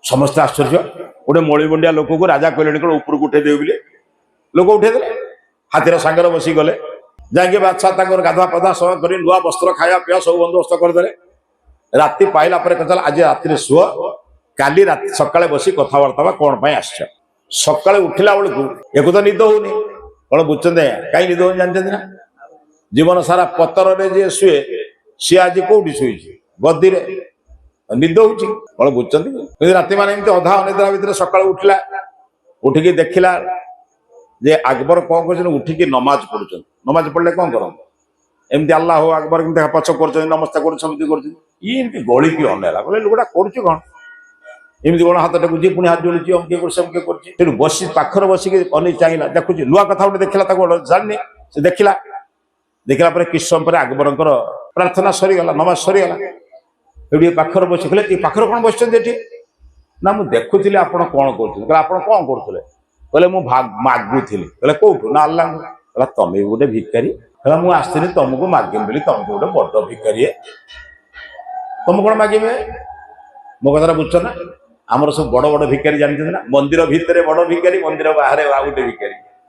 समस्ते आश्चर्य गोटे मणिमुंडिया लोक को राजा कहले कौन उपरको उठेदेवे बोली लोक उठेदे हाथीर सांगर बसी गले जाके बादशाह गाधुआ पाधुआ सब कर नुआ वस्त्र खाया पीया सब बंदोबस्त करदे राति पाइला कहता आज राति शुह काली राति सकाଳେ बसी कथबार्ता कौन आस सकाଳେ उठिला बेलू एक तो निद होनी कौन बुझे कहीं निद होनी जानते ना जीवन सारा पतर जी शुए सी आज कौटी शुई गदी निद हो कौन बुझे राति मान अधा अनिद्रा भितर सकाळ उठिला उठिकी देखिला जे अकबर कौन कर उठिकी नमाज पढ़ुं नमाज पढ़ले कौन कर एमती अल्लाह हो अकबर पछ कर नमस्ते करमती गली की अनेला बोले लोकटा कर कौन एमती कौन हाथ टेकुची पुणी हाथ जोड़ी अमके कर बसी पाखर बसिक अनेक चाहिए देखुची नुआ कथा गोटे देखला जानी से देखला देखला किस समय अकबर प्रार्थना सरीगला नमाज सरीगला ये पाखर बस कहले पाखर कौन बस ना मुझे देखुली आप कौन कर आप कौन करुले कहले मुझे मागुली कहले कौटू ना अल्लाह तमें गोटे भिकारी कहला मुझे आसती तुमको मागेम बोली तुम गोटे बड़ भिकारी तुम कौन मागे मो कथा बुझ ना आमर सब बड़ बड़ भिकारी जानते ना मंदिर भितर बड़ भिकारी मंदिर बाहर गोटे भिकारी